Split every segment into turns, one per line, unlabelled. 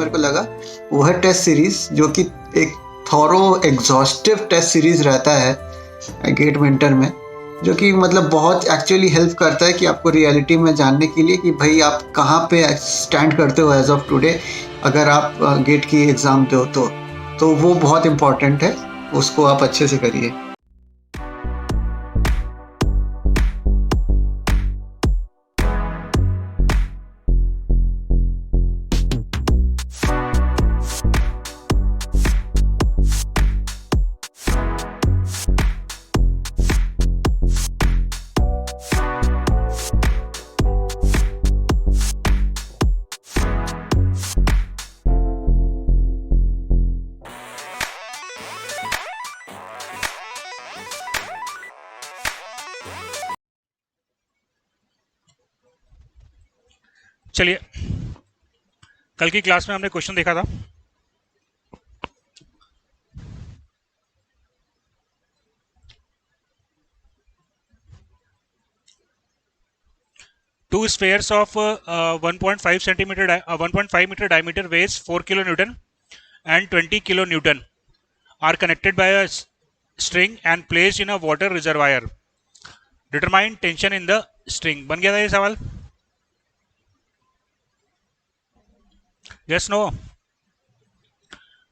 मेरे को लगा वो है टेस्ट सीरीज, जो कि एक थॉरो एग्जॉस्टिव टेस्ट सीरीज रहता है गेट मेंटर में, जो कि मतलब बहुत एक्चुअली हेल्प करता है कि आपको रियलिटी में जानने के लिए कि भाई आप कहाँ पे स्टैंड करते हो एज ऑफ टुडे, अगर आप गेट की एग्ज़ाम दो तो वो बहुत इम्पॉर्टेंट है, उसको आप अच्छे से करिए।
चलिए, कल की क्लास में हमने क्वेश्चन देखा था। Two spheres of 1.5 centimeter, 1.5 meter diameter weighs 4 kilonewton and 20 kilonewton are connected by a string and placed in a water reservoir. Determine tension in the string. बन गया था ये सवाल? Yes, no?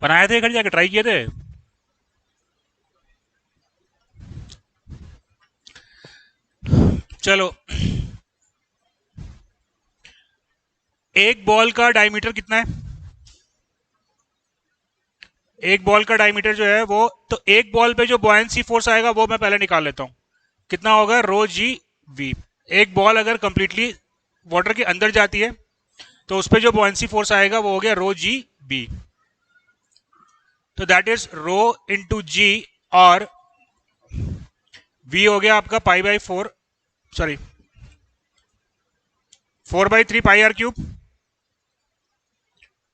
बनाए थे, घर जाके ट्राई किए थे? चलो, एक बॉल का डायमीटर कितना है? एक बॉल का डायमीटर जो है वो, तो एक बॉल पे जो बॉयंसी फोर्स आएगा वो मैं पहले निकाल लेता हूं। कितना होगा? रो जी वी। एक बॉल अगर कंप्लीटली वाटर के अंदर जाती है तो उस पर जो बॉयंसी फोर्स आएगा वो हो गया रो जी बी। तो that is rho into g, और वी हो गया आपका pi by 4, sorry 4/3 pi r cube,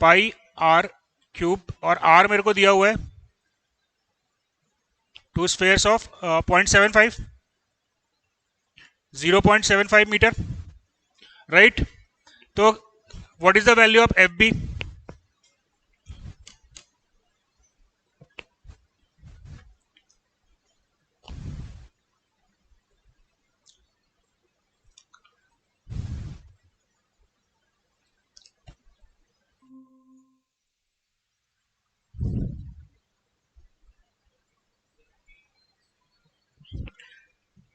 pi r cube, और आर मेरे को दिया हुआ है 2 स्फेयर्स ऑफ 0.75, 0.75 मीटर, राइट। तो what is the value of F B?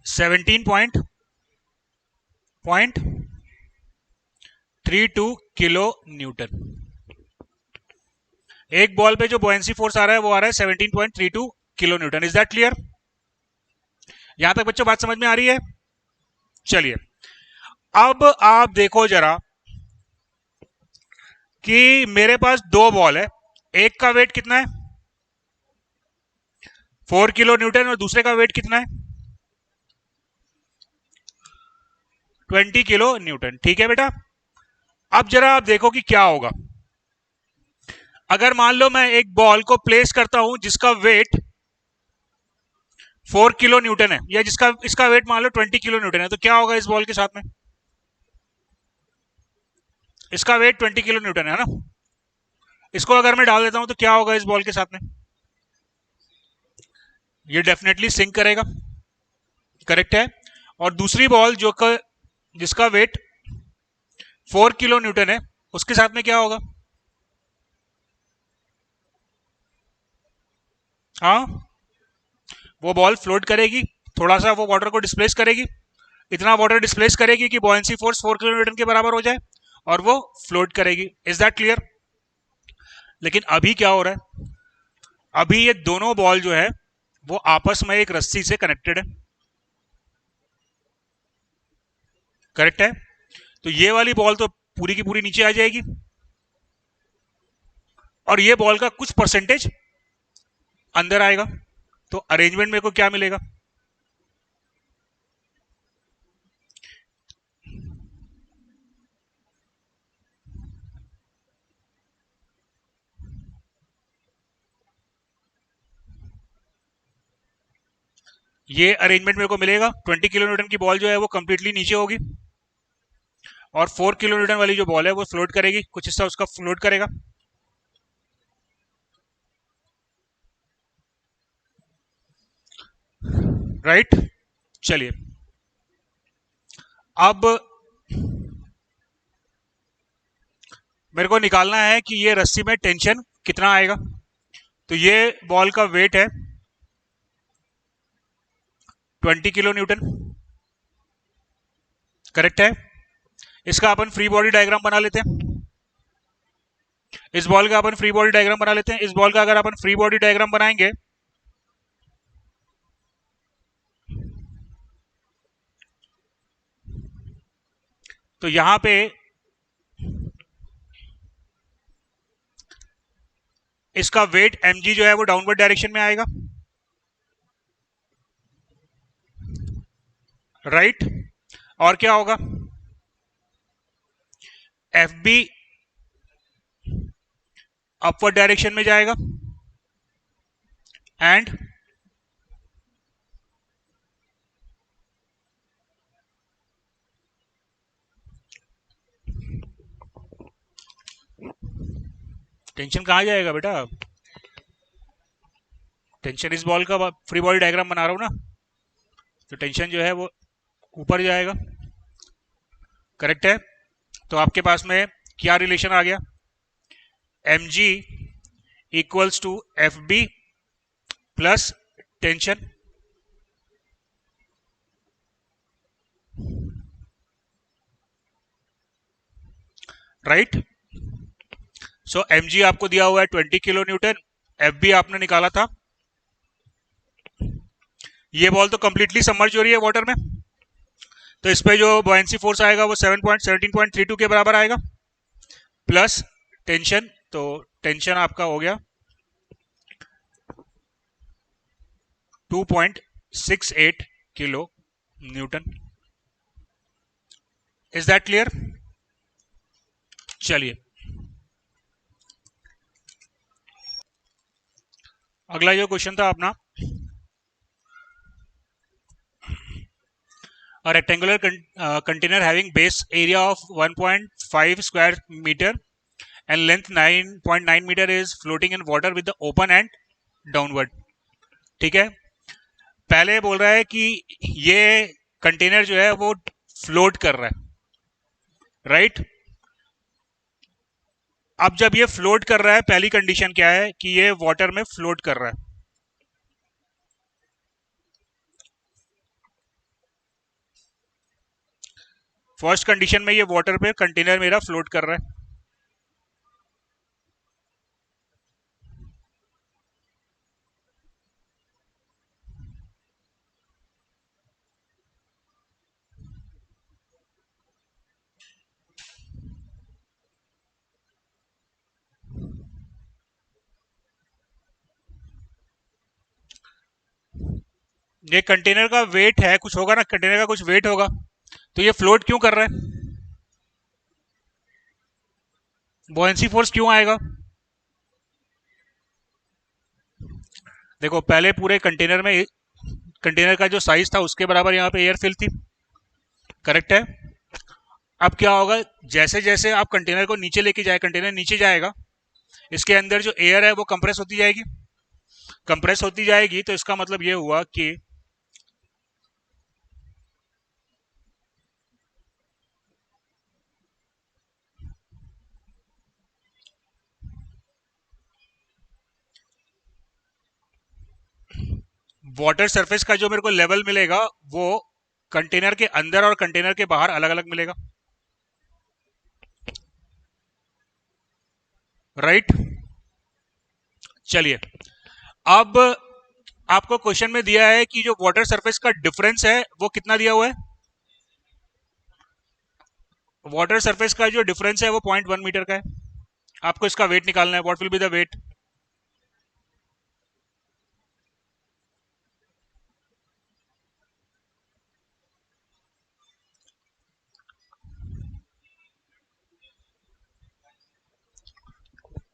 Seventeen point 32 kilo newton. एक बॉल पे जो बॉयंसी फोर्स आ रहा है वो आ रहा है 17.32 kilo Newton. Is that clear? यहां तक बच्चों बात समझ में आ रही है? चलिए, अब आप देखो जरा कि मेरे पास दो बॉल है, एक का वेट कितना है? 4 किलो न्यूटन, और दूसरे का वेट कितना है? 20 किलो न्यूटन। ठीक है बेटा, अब जरा आप देखो कि क्या होगा अगर मान लो मैं एक बॉल को प्लेस करता हूं जिसका वेट 4 किलो न्यूटन है, या जिसका इसका वेट मान लो 20 किलो न्यूटन है, तो क्या होगा इस बॉल के साथ में? इसका वेट 20 किलो न्यूटन है ना, इसको अगर मैं डाल देता हूं तो क्या होगा इस बॉल के साथ में? ये डेफिनेटली सिंक करेगा, करेक्ट है। और दूसरी बॉल जिसका वेट 4 किलो न्यूटन है, उसके साथ में क्या होगा? हाँ, वो बॉल फ्लोट करेगी, थोड़ा सा वो वाटर को डिस्प्लेस करेगी, इतना वाटर डिस्प्लेस करेगी कि बॉयंसी फोर्स 4 किलो न्यूटन के बराबर हो जाए, और वो फ्लोट करेगी। Is that clear? लेकिन अभी क्या हो रहा है, अभी ये दोनों बॉल जो है वो आपस में एक रस्सी से कनेक्टेड है, करेक्ट है। तो ये वाली बॉल तो पूरी की पूरी नीचे आ जाएगी, और ये बॉल का कुछ परसेंटेज अंदर आएगा। तो अरेंजमेंट मेरे को क्या मिलेगा? ये अरेंजमेंट मेरे को मिलेगा, 20 किलो न्यूटन की बॉल जो है वो कंप्लीटली नीचे होगी, और 4 किलो न्यूटन वाली जो बॉल है वो फ्लोट करेगी, कुछ हिस्सा उसका फ्लोट करेगा, राइट। चलिए अब मेरे को निकालना है कि ये रस्सी में टेंशन कितना आएगा। तो ये बॉल का वेट है 20 किलो न्यूटन, करेक्ट है। इसका अपन फ्री बॉडी डायग्राम बना लेते हैं। इस बॉल का अपन फ्री बॉडी डायग्राम बना लेते हैं। इस बॉल का अगर अपन फ्री बॉडी डायग्राम बनाएंगे तो यहां पे इसका वेट mg जो है वो डाउनवर्ड डायरेक्शन में आएगा, राइट। और क्या होगा, fb अपवर्ड डायरेक्शन में जाएगा एंड टेंशन कहां जाएगा बेटा, टेंशन इस बॉल का फ्री बॉडी डायग्राम बना रहा हूं ना, तो टेंशन जो है वो ऊपर जाएगा, करेक्ट है। तो आपके पास में क्या रिलेशन आ गया, mg equals to fb plus tension, right. So mg आपको दिया हुआ है 20 किलो न्यूटन, fb आपने निकाला था। ये बॉल तो कंप्लीटली सबमर्ज हो रही है वाटर में, तो इस पे जो बॉयंसी फोर्स आएगा वो 17.32 के बराबर आएगा प्लस टेंशन, तो टेंशन आपका हो गया 2.68 kilo Newton. Is that clear. चलिए अगला जो क्वेश्चन था अपना, a rectangular container having base area of 1.5 square meter and length 9.9 meter is floating in water with the open end downward। ठीक है, पहले बोल रहा है कि ये कंटेनर जो है वो फ्लोट कर रहा है, राइट। अब जब ये फ्लोट कर रहा है, पहली कंडीशन क्या है कि ये वाटर में फ्लोट कर रहा है। फर्स्ट कंडीशन में ये वाटर पे कंटेनर मेरा फ्लोट कर रहा है। ये कंटेनर का वेट है, कुछ होगा ना, कंटेनर का कुछ वेट होगा, तो ये फ्लोट क्यों कर रहा है, बॉयंसी फोर्स क्यों आएगा। देखो पहले पूरे कंटेनर में, कंटेनर का जो साइज था उसके बराबर यहाँ पे एयर फिल थी, करेक्ट है। अब क्या होगा, जैसे जैसे आप कंटेनर को नीचे लेके जाए, कंटेनर नीचे जाएगा, इसके अंदर जो एयर है वो कंप्रेस होती जाएगी, कंप्रेस होती जाएगी, तो इसका मतलब ये हुआ कि वाटर सरफेस का जो मेरे को लेवल मिलेगा वो कंटेनर के अंदर और कंटेनर के बाहर अलग अलग मिलेगा, राइट। चलिए अब आपको क्वेश्चन में दिया है कि जो वाटर सरफेस का डिफरेंस है वो कितना दिया हुआ है, वाटर सरफेस का जो डिफरेंस है वो 0.1 मीटर का है। आपको इसका वेट निकालना है, what will be the weight.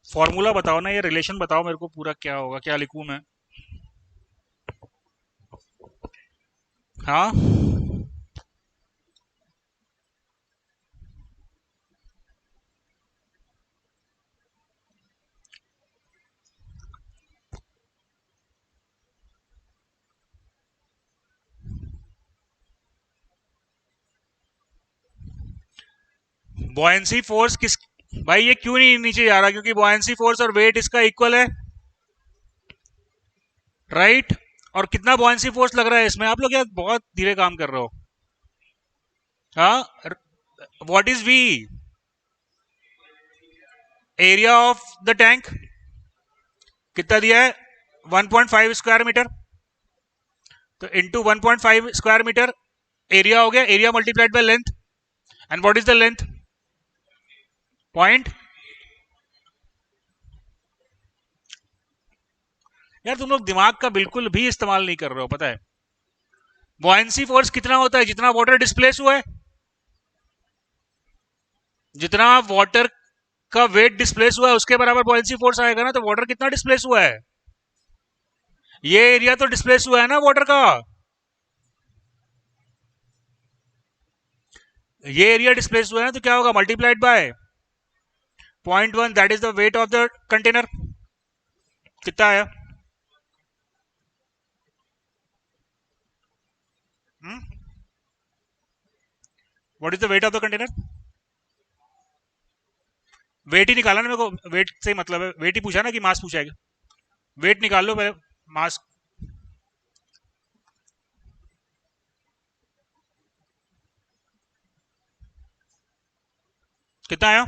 Formula बताओ ना, ये रिलेशन बताओ मेरे को पूरा, क्या होगा, क्या लिखूं मैं। हाँ बॉयंसी फोर्स किस, भाई ये क्यों नहीं नीचे जा रहा, क्योंकि बॉयंसी फोर्स और वेट इसका इक्वल है, राइट। और कितना बॉयंसी फोर्स लग रहा है इसमें, आप लोग यार बहुत धीरे काम कर रहे हो। हाँ, what is V, area of the tank कितना दिया है, 1.5 स्क्वायर मीटर, तो इंटू 1.5 स्क्वायर मीटर एरिया हो गया, area multiplied by length, and what is the length, point. यार तुम लोग दिमाग का बिल्कुल भी इस्तेमाल नहीं कर रहे हो, पता है। बॉयंसी फोर्स कितना होता है, जितना वाटर डिस्प्लेस हुआ है, जितना वाटर का वेट डिस्प्लेस हुआ है उसके बराबर बॉयंसी फोर्स आएगा ना। तो वाटर कितना डिस्प्लेस हुआ है, ये एरिया तो डिस्प्लेस हुआ है ना वाटर का, ये एरिया डिस्प्लेस हुआ है ना, तो क्या होगा, multiplied by 0.1, that is the weight of the container. कितना आया, what is the weight of the container, weight ही निकाला ना मेरे को, वेट से मतलब है, वेट ही पूछा ना कि मास पूछा है, वेट निकाल लो पहले, मास कितना आया,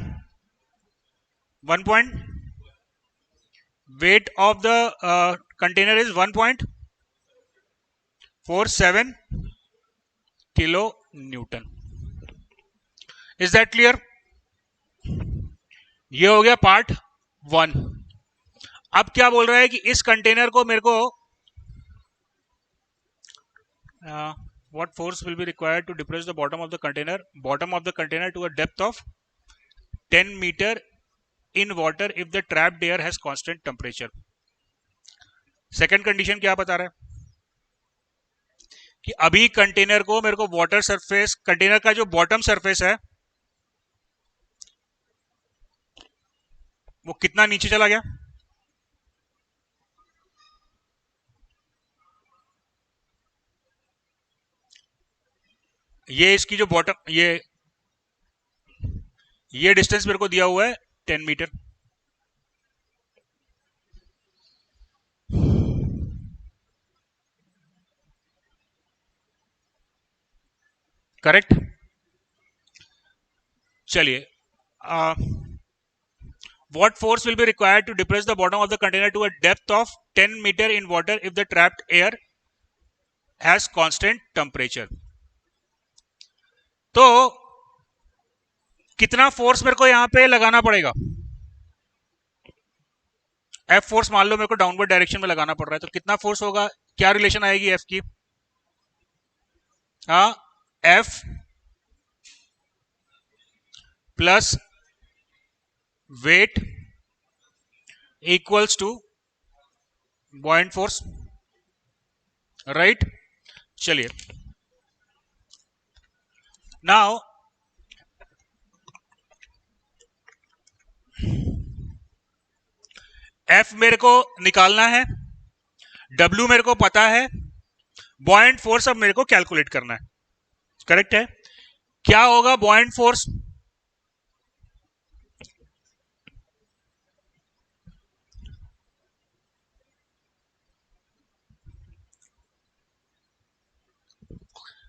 1 weight of the container is 1.47 kilo Newton. Is that clear, ये हो गया पार्ट 1। अब क्या बोल रहा है कि इस कंटेनर को मेरे को what force will be required to depress the bottom of the container to a depth of 10 meter in water if the trapped air has constant temperature। Second condition क्या बता रहा है कि अभी कंटेनर को मेरे को वाटर सरफेस, कंटेनर का जो बॉटम सरफेस है वो कितना नीचे चला गया, ये इसकी जो बॉटम, ये डिस्टेंस मेरे को दिया हुआ है 10 मीटर। करेक्ट, चलिए, what force will be required to depress the bottom of the container to a depth of 10 meter in water if the trapped air has constant temperature। तो कितना फोर्स मेरे को यहां पे लगाना पड़ेगा, एफ फोर्स मान लो मेरे को डाउनवर्ड डायरेक्शन में लगाना पड़ रहा है, तो कितना फोर्स होगा, क्या रिलेशन आएगी एफ की, हाँ, F plus weight equals to buoyant force, right. चलिए नाउ एफ मेरे को निकालना है, डब्ल्यू मेरे को पता है, बॉयंट फोर्स अब मेरे को कैलकुलेट करना है, करेक्ट है। क्या होगा बॉयंट फोर्स,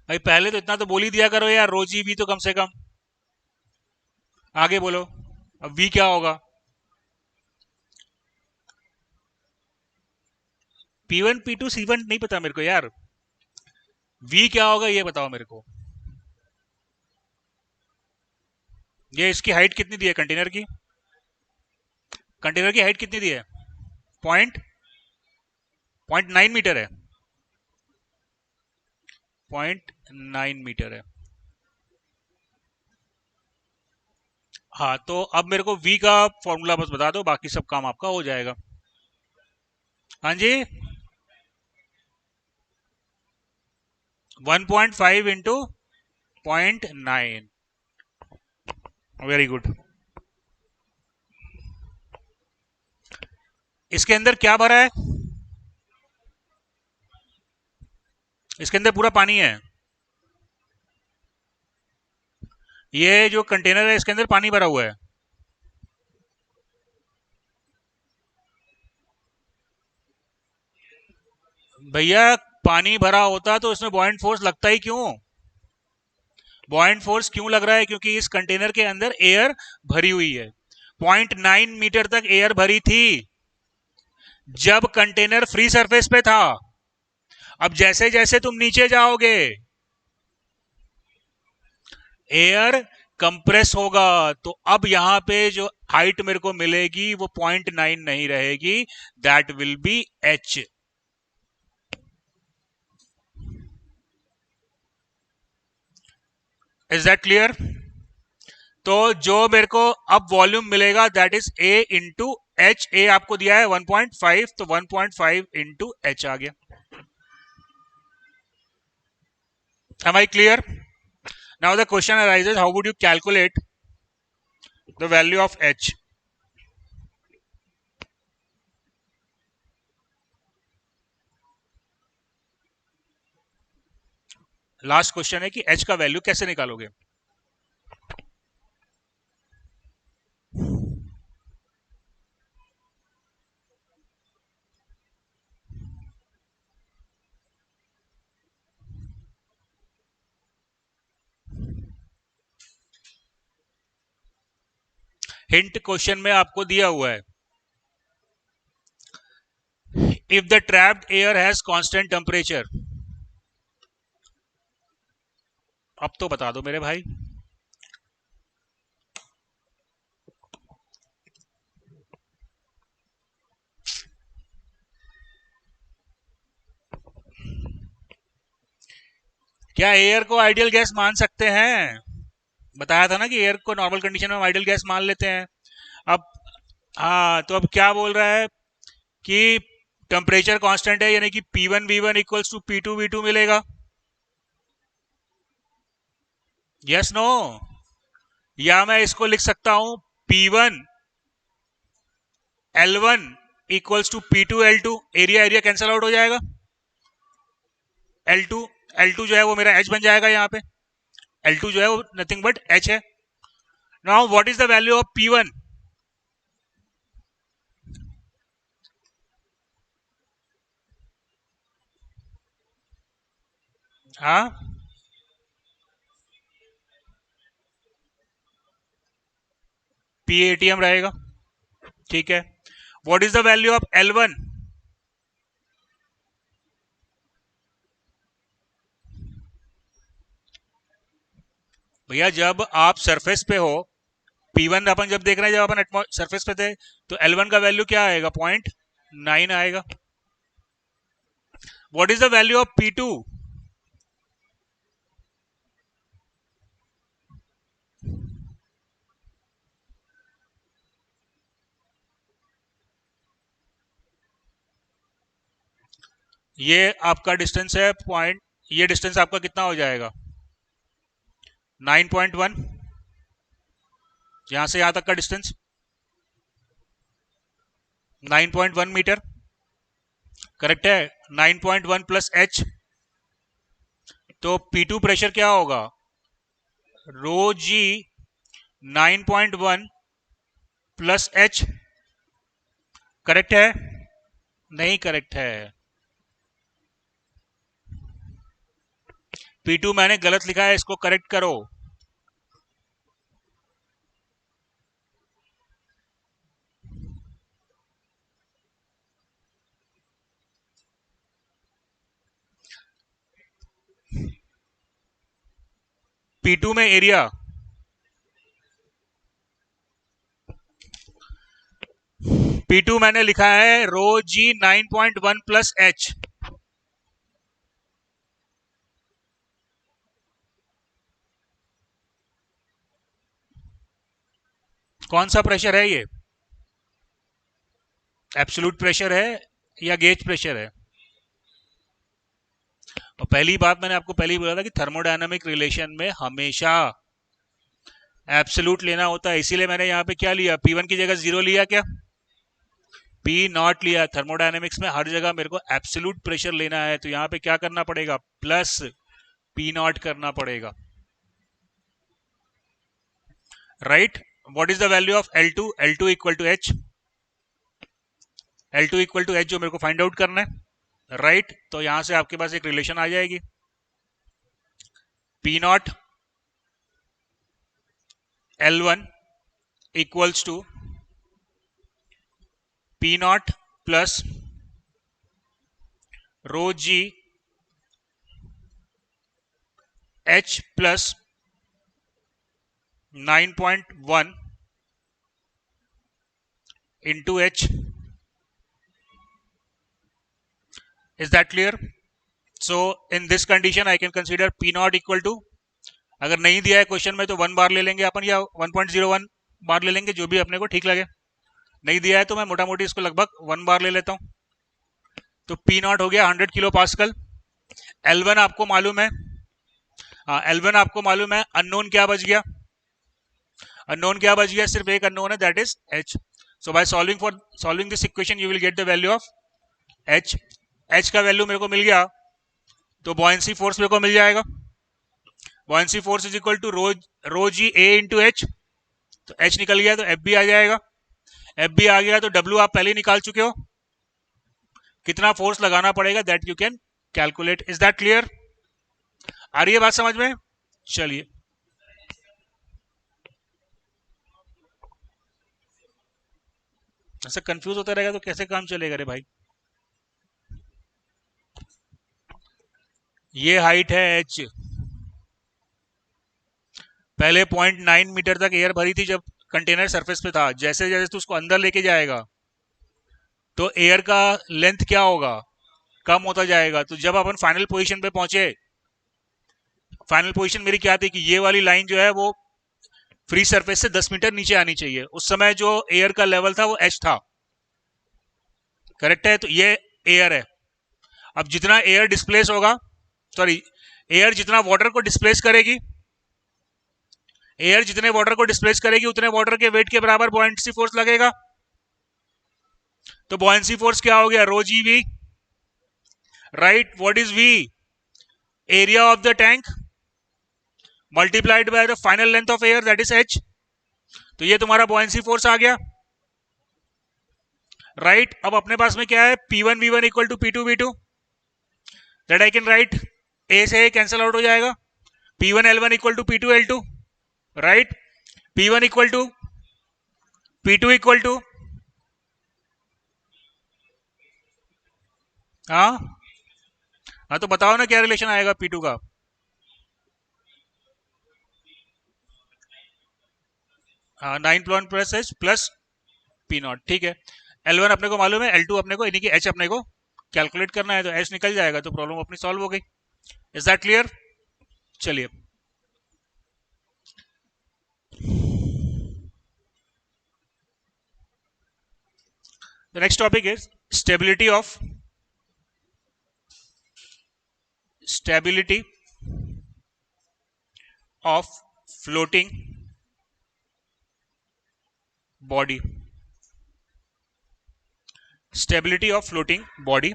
भाई पहले तो इतना तो बोल ही दिया करो यार, रोजी वी तो कम से कम, आगे बोलो, अब वी क्या होगा, P1 P2 C1 नहीं पता मेरे को यार, वी क्या होगा ये बताओ मेरे को। ये इसकी हाइट कितनी दी है कंटेनर की, कंटेनर की हाइट कितनी दी है, 0.9 मीटर है, 0.9 मीटर है। हाँ, तो अब मेरे को v का फॉर्मूला बस बता दो, बाकी सब काम आपका हो जाएगा। हाँ जी, 1.5 इंटू 0.9, वेरी गुड। इसके अंदर क्या भरा है, इसके अंदर पूरा पानी है, ये जो कंटेनर है इसके अंदर पानी भरा हुआ है, भैया पानी भरा होता तो इसमें बॉयंट फोर्स लगता ही क्यों? बॉयंट फोर्स क्यों लग रहा है? क्योंकि इस कंटेनर के अंदर एयर भरी हुई है। 0.9 मीटर तक एयर भरी थी जब कंटेनर फ्री सरफेस पे था। अब जैसे जैसे तुम नीचे जाओगे एयर कंप्रेस होगा, तो अब यहां पे जो हाइट मेरे को मिलेगी वो 0.9 नहीं रहेगी, that will be H. Is that clear? तो जो मेरे को अब वॉल्यूम मिलेगा that is A into H. A आपको दिया है 1.5, तो 1.5 इंटू एच आ गया। Am I clear? Now the question arises, how would you calculate the value of H? Last question है कि एच का वैल्यू कैसे निकालोगे? हिंट क्वेश्चन में आपको दिया हुआ है, if the trapped air has constant temperature. अब तो बता दो मेरे भाई। क्या एयर को आइडियल गैस मान सकते हैं? बताया था ना कि एयर को नॉर्मल कंडीशन में हम आइडियल गैस मान लेते हैं। अब हाँ, तो अब क्या बोल रहा है कि टेम्परेचर कांस्टेंट है, यानी कि P1 V1 equals to P2 V2 मिलेगा। Yes no? या मैं इसको लिख सकता हूं P1 L1 equals to P2 L2। Area area cancel out हो जाएगा। L2 L2 जो है वो मेरा H बन जाएगा। यहाँ पे L2 जो है वो नथिंग बट H है। Now what is the value of P1? हाँ, PATM रहेगा। ठीक है, what is the value of L1? भैया जब आप सरफेस पे हो, P1 अपन जब देख रहे हैं, जब अपन सरफेस पे थे, तो L1 का वैल्यू क्या आएगा? 0.9 आएगा। What is the value of P2? ये आपका डिस्टेंस है पॉइंट, ये डिस्टेंस आपका कितना हो जाएगा? 9.1। यहां से यहां तक का डिस्टेंस 9.1 मीटर। करेक्ट है। 9.1 प्लस एच, तो P2 प्रेशर क्या होगा? रो जी 9.1 प्लस एच। करेक्ट है? नहीं करेक्ट है। P2 मैंने गलत लिखा है, इसको करेक्ट करो। P2 में एरिया, P2 मैंने लिखा है रो जी 9.1 प्लस एच। कौन सा प्रेशर है ये? एब्सोल्यूट प्रेशर है या गेज प्रेशर है? और पहली बात मैंने आपको पहले ही बोला था कि थर्मोडायनामिक रिलेशन में हमेशा एब्सोल्यूट लेना होता है। इसीलिए मैंने यहाँ पे क्या लिया? P1 की जगह 0 लिया क्या? P0 लिया। थर्मोडायनामिक्स में हर जगह मेरे को एब्सोल्यूट प्रेशर लेना है, तो यहाँ पे क्या करना पड़ेगा? प्लस P0 करना पड़ेगा। Right. What is the value of L2? L2 equal to H. L2 equal to H जो मेरे को फाइंड आउट करना है, राइट. तो यहां से आपके पास एक रिलेशन आ जाएगी, P not L1 equals to P not plus rho g H plus 9.1 into H. Is that clear? So in this condition I can consider P naught equal to, अगर नहीं दिया है क्वेश्चन में तो 1 बार ले लेंगे अपन, या 1.01 बार ले लेंगे, जो भी अपने को ठीक लगे. नहीं दिया है तो मैं मोटा मोटी इसको लगभग 1 बार ले लेता हूं. तो P नॉट हो गया 100 किलो पास्कल. L1 आपको मालूम है, L1 आपको मालूम है. अननोन क्या बच गया? अननोन क्या बच गया? सिर्फ एक अननोन है, that is H. So by solving this equation you will get the value of H. H का वैल्यू मेरे को मिल गया तो बॉयंसी फोर्स मेरे को मिल जाएगा. Buoyancy force is equal to rho g A into H. तो H निकल गया तो F भी आ जाएगा. F भी आ गया तो W आप पहले ही निकाल चुके हो. कितना फोर्स लगाना पड़ेगा that you can calculate. Is that clear? आ रही है बात समझ में? चलिए, ऐसे कंफ्यूज होता रहेगा तो कैसे काम चलेगा रे भाई. ये हाइट है H. पहले 0.9 मीटर तक एयर भरी थी जब कंटेनर सरफेस पे था. जैसे जैसे तू उसको अंदर लेके जाएगा तो एयर का लेंथ क्या होगा? कम होता जाएगा. तो जब अपन फाइनल पोजीशन पे पहुंचे, फाइनल पोजीशन मेरी क्या थी कि ये वाली लाइन जो है वो फ्री सरफेस से 10 मीटर नीचे आनी चाहिए. उस समय जो एयर का लेवल था वो H था. करेक्ट है? तो ये एयर है. अब जितना एयर डिस्प्लेस होगा, सॉरी, एयर जितना वाटर को डिस्प्लेस करेगी, एयर जितने वाटर को डिस्प्लेस करेगी उतने वाटर के वेट के बराबर बॉयंसी फोर्स लगेगा. तो बॉयंसी फोर्स क्या हो गया? Rho g V. Right. What is V? Area of the tank multiplied by the final length of air, that is H. तो ये तुम्हारा बॉयंसी फोर्स आ गया. राइट. अब अपने पास में क्या है? P1 V1 equal to P2 V2. That I can write. A से A कैंसिल आउट हो जाएगा. P1 L1 equal to P2 L2. Right. P1 equal to P2 equal to, हाँ तो बताओ ना क्या रिलेशन आएगा P2 का? हाँ, 9 plus H plus P not. ठीक है. L1 अपने को मालूम है, L2 अपने को, यानी कि H अपने को कैलकुलेट करना है. तो H निकल जाएगा तो प्रॉब्लम अपनी सॉल्व हो गई. Is that clear? चलिए, the next topic is stability of floating body. Stability of floating body.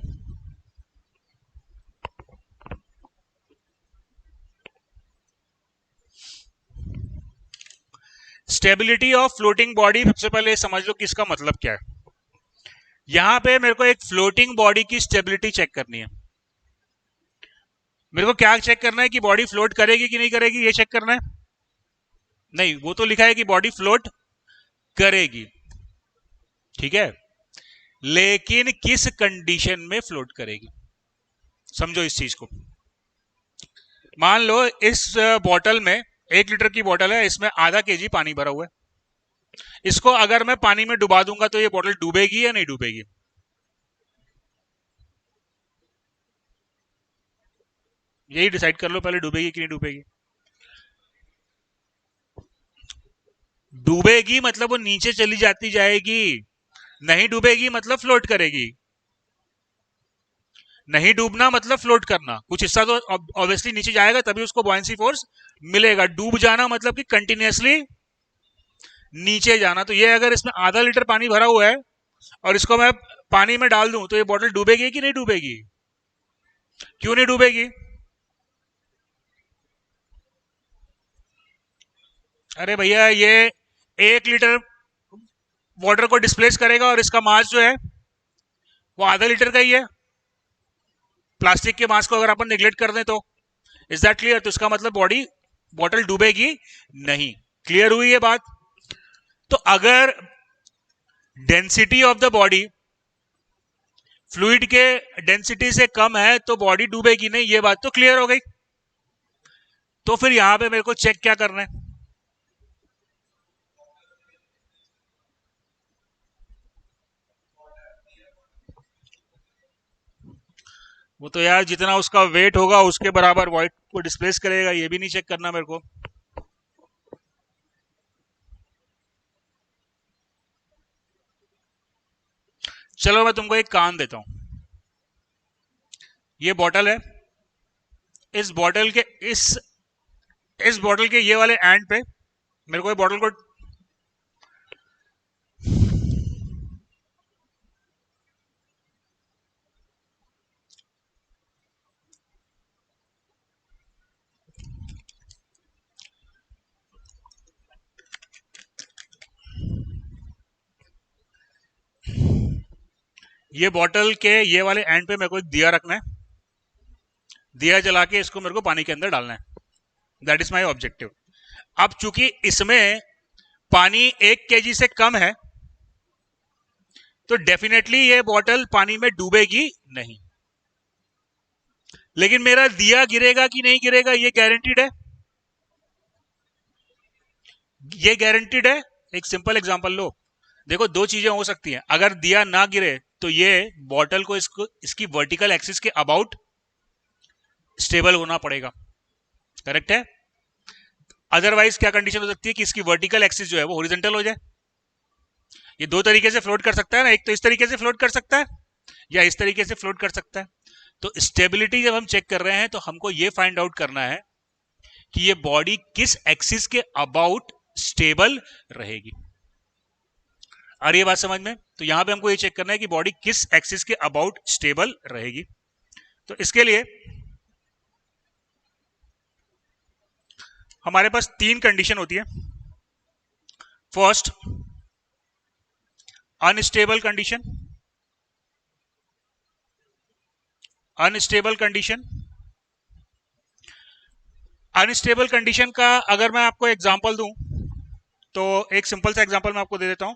Stability of floating body, सबसे पहले समझ लो कि इसका मतलब क्या है. यहां पे मेरे को एक फ्लोटिंग बॉडी की स्टेबिलिटी चेक करनी है. मेरे को क्या चेक करना है? कि बॉडी फ्लोट करेगी कि नहीं करेगी, ये चेक करना है. नहीं, वो तो लिखा है कि बॉडी फ्लोट करेगी. ठीक है, लेकिन किस कंडीशन में फ्लोट करेगी, समझो इस चीज को. मान लो इस बॉटल में 1 लीटर की बॉटल है, इसमें आधा केजी पानी भरा हुआ है. इसको अगर मैं पानी में डुबा दूंगा तो ये बॉटल डूबेगी या नहीं डूबेगी? यही डिसाइड कर लो पहले, डूबेगी कि नहीं डूबेगी. डूबेगी मतलब वो नीचे चली जाती जाएगी. नहीं डूबेगी मतलब फ्लोट करेगी. नहीं डूबना मतलब फ्लोट करना. कुछ हिस्सा तो ऑब्वियसली नीचे जाएगा तभी उसको बॉयंसी फोर्स मिलेगा. डूब जाना मतलब कि कंटिन्यूअसली नीचे जाना. तो ये अगर इसमें आधा लीटर पानी भरा हुआ है और इसको मैं पानी में डाल दूं तो ये बॉटल डूबेगी कि नहीं डूबेगी? क्यों नहीं डूबेगी? अरे भैया, ये 1 लीटर वाटर को डिस्प्लेस करेगा और इसका मास जो है वो आधा लीटर का ही है। प्लास्टिक के मास को अगर अपन निगलेक्ट कर दें तो, इज दैट क्लियर? तो इसका मतलब बॉडी बॉटल डूबेगी नहीं। क्लियर हुई ये बात? तो अगर density of the body fluid के डेंसिटी से कम है तो बॉडी डूबेगी नहीं, ये बात तो क्लियर हो गई। तो फिर यहां पे मेरे को चेक क्या करना है? वो तो यार जितना उसका वेट होगा उसके बराबर वॉइड को डिस्प्लेस करेगा, ये भी नहीं चेक करना मेरे को। चलो मैं तुमको एक काम देता हूं। ये बॉटल है, इस बॉटल के इस बॉटल के ये वाले एंड पे मेरे को ये बॉटल को ये बॉटल के ये वाले एंड पे मेरे को एक दिया रखना है। दिया जला के इसको मेरे को पानी के अंदर डालना है। That is my objective. अब चूंकि इसमें पानी 1 kg से कम है तो डेफिनेटली ये बॉटल पानी में डूबेगी नहीं। लेकिन मेरा दिया गिरेगा कि नहीं गिरेगा ये गारंटीड है? ये गारंटीड है। एक सिंपल एग्जांपल लो। देखो दो चीजें हो सकती हैं। अगर दिया ना गिरे तो ये बॉटल को इसकी वर्टिकल एक्सिस के अबाउट स्टेबल होना पड़ेगा। करेक्ट है? अदरवाइज क्या कंडीशन हो सकती है कि इसकी वर्टिकल एक्सिस जो है वो हॉरिजॉन्टल हो जाए। ये दो तरीके से फ्लोट कर सकता है ना, एक तो इस तरीके से फ्लोट कर सकता है या इस तरीके से फ्लोट कर सकता है। तो स्टेबिलिटी जब हम चेक कर रहे हैं तो हमको ये फाइंड आउट करना है कि ये बॉडी किस एक्सिस के अबाउट स्टेबल रहेगी। आ रही है बात समझ में? तो यहां पे हमको ये चेक करना है कि बॉडी किस एक्सिस के अबाउट स्टेबल रहेगी। तो इसके लिए हमारे पास 3 कंडीशन होती है। First, unstable condition. Unstable condition, unstable condition का अगर मैं आपको एग्जांपल दूं तो एक सिंपल सा एग्जांपल मैं आपको दे देता हूं।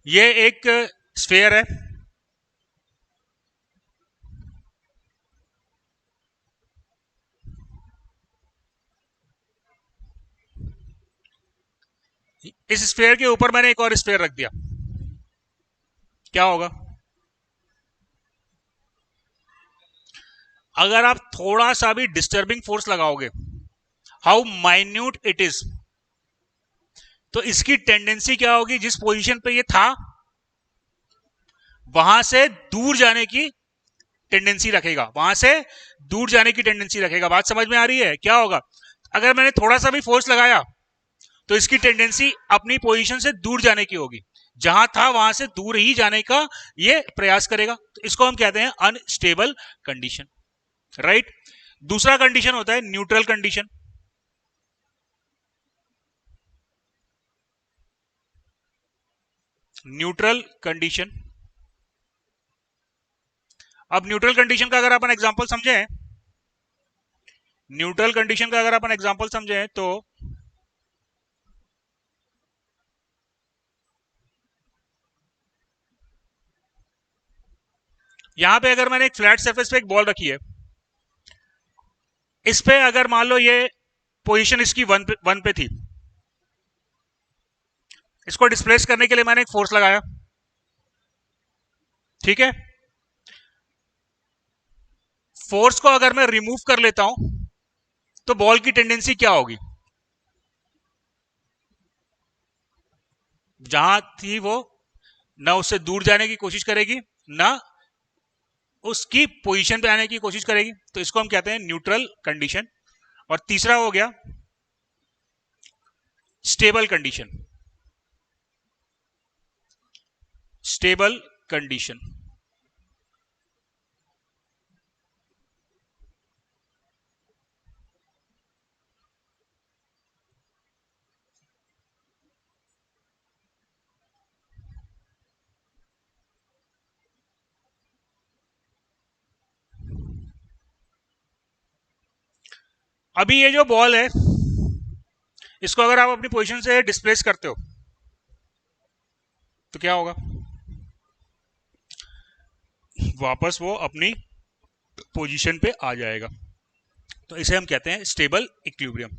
ये एक स्फेयर है। इस स्फेयर के ऊपर मैंने एक और स्फेयर रख दिया, क्या होगा? अगर आप थोड़ा सा भी डिस्टर्बिंग फोर्स लगाओगे, हाउ माइन्यूट इट इज, तो इसकी टेंडेंसी क्या होगी? जिस पोजीशन पे ये था वहां से दूर जाने की टेंडेंसी रखेगा, वहां से दूर जाने की टेंडेंसी रखेगा। बात समझ में आ रही है? क्या होगा अगर मैंने थोड़ा सा भी फोर्स लगाया तो इसकी टेंडेंसी अपनी पोजीशन से दूर जाने की होगी। जहां था वहां से दूर ही जाने का ये प्रयास करेगा। तो इसको हम कहते हैं अनस्टेबल कंडीशन। राइट? दूसरा कंडीशन होता है न्यूट्रल कंडीशन। Neutral condition. अब न्यूट्रल कंडीशन का अगर अपन एग्जांपल समझे, न्यूट्रल कंडीशन का अगर अपन एग्जांपल समझे तो यहां पे अगर मैंने एक फ्लैट सरफेस पे एक बॉल रखी है, इस पे अगर मान लो ये पोजीशन इसकी वन पे थी, इसको डिस्प्लेस करने के लिए मैंने एक फोर्स लगाया। ठीक है? फोर्स को अगर मैं रिमूव कर लेता हूं तो बॉल की टेंडेंसी क्या होगी? जहां थी वो ना उससे दूर जाने की कोशिश करेगी ना उसकी पोजीशन पे आने की कोशिश करेगी। तो इसको हम कहते हैं न्यूट्रल कंडीशन। और तीसरा हो गया स्टेबल कंडीशन। Stable condition. अभी ये जो बॉल है, इसको अगर आप अपनी पोजीशन से डिस्प्लेस करते हो तो क्या होगा? वापस वो अपनी पोजीशन पे आ जाएगा। तो इसे हम कहते हैं स्टेबल इक्विलिब्रियम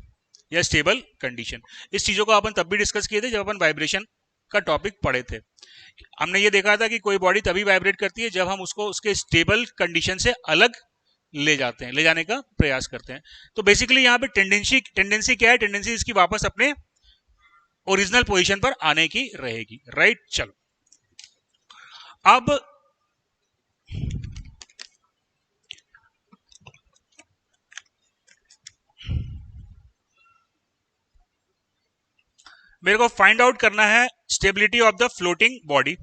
या स्टेबल कंडीशन। इस चीजों को अपन तब भी डिस्कस किए थे जब अपन वाइब्रेशन का टॉपिक पढ़े थे। हमने ये देखा था कि कोई बॉडी तभी वाइब्रेट करती है जब हम उसको उसके स्टेबल कंडीशन से अलग ले जाते हैं, ले जाने का प्रयास करते हैं। तो बेसिकली यहाँ पे टेंडेंसी क्या है? टेंडेंसी इसकी वापस अपने ओरिजिनल पोजीशन पर आने की रहेगी, राइट। चलो अब मेरे को फाइंड आउट करना है stability of the floating body.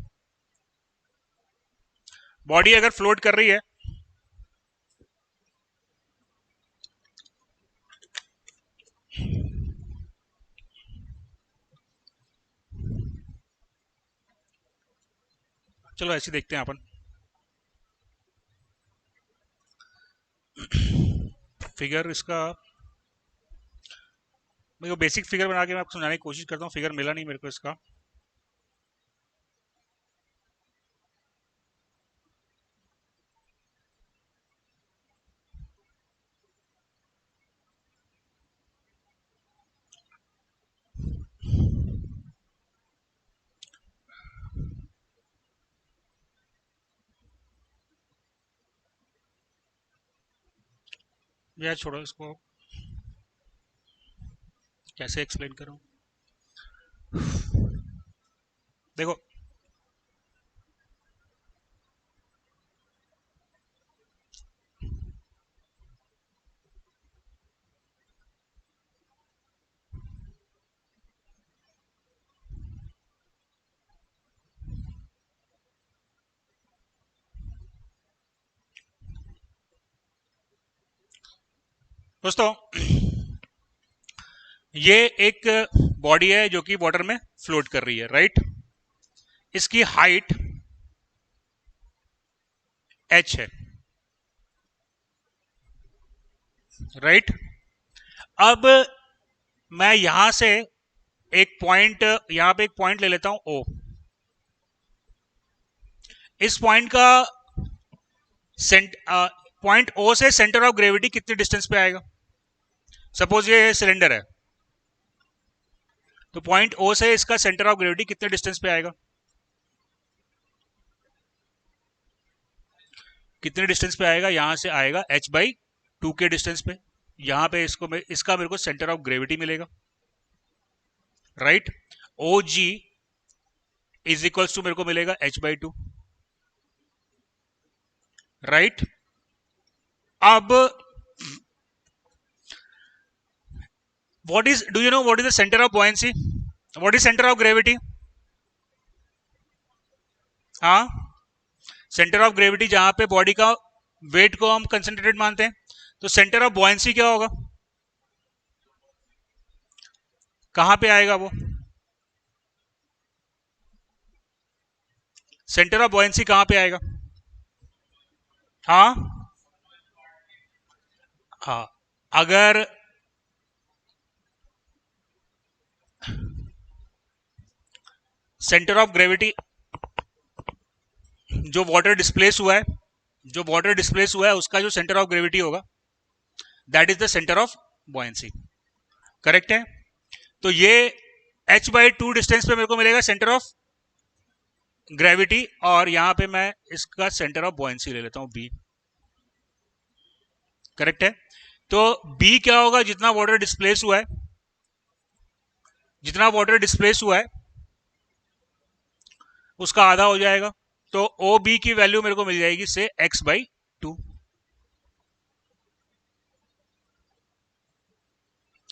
Body अगर फ्लोट कर रही है चलो ऐसे देखते हैं अपन। फिगर इसका मेरे को बेसिक फिगर बना के मैं आपको समझाने की कोशिश करता हूँ। फिगर मिला नहीं मेरे को इसका। यार छोड़ो इसको, कैसे एक्सप्लेन करूं। देखो दोस्तों, ये एक बॉडी है जो कि वाटर में फ्लोट कर रही है, राइट। इसकी हाइट h है, राइट। अब मैं यहां से एक पॉइंट, यहां पे एक पॉइंट ले लेता हूं O। इस पॉइंट का पॉइंट O से सेंटर ऑफ ग्रेविटी कितने डिस्टेंस पे आएगा? सपोज ये सिलेंडर है, तो पॉइंट O से इसका सेंटर ऑफ ग्रेविटी कितने डिस्टेंस पे आएगा? कितने डिस्टेंस पे आएगा? यहां से आएगा h/2 के डिस्टेंस पे। यहां पे इसका मेरे को सेंटर ऑफ ग्रेविटी मिलेगा, right. O G is equals to मेरे को मिलेगा h/2, राइट। अब do you know what is the centre of buoyancy? What is centre of gravity? हाँ, सेंटर ऑफ ग्रेविटी जहां पे बॉडी का वेट को हम कंसेंट्रेटेड मानते हैं, तो सेंटर ऑफ बॉयंसी क्या होगा? कहां पे आएगा वो? सेंटर ऑफ बॉयंसी कहां पे आएगा? हाँ हाँ, अगर सेंटर ऑफ ग्रेविटी जो वाटर डिस्प्लेस हुआ है, जो वाटर डिस्प्लेस हुआ है उसका जो सेंटर ऑफ ग्रेविटी होगा, that is the centre of buoyancy, correct है। तो ये h/2 डिस्टेंस पे मेरे को मिलेगा सेंटर ऑफ ग्रेविटी, और यहां पे मैं इसका सेंटर ऑफ बॉयंसी ले लेता हूं B, करेक्ट है। तो B क्या होगा? जितना वाटर डिस्प्लेस हुआ है, जितना वाटर डिस्प्लेस हुआ है उसका आधा हो जाएगा। तो OB की वैल्यू मेरे को मिल जाएगी से x/2,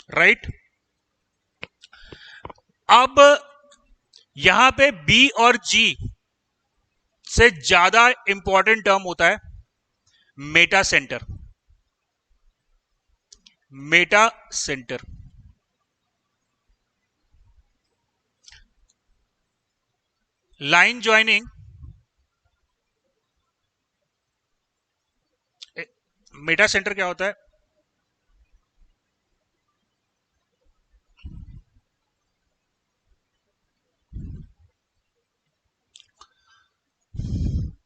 राइट। अब यहां पे B और G से ज्यादा इंपॉर्टेंट टर्म होता है Meta centre. Meta centre line joining, Meta centre क्या होता है?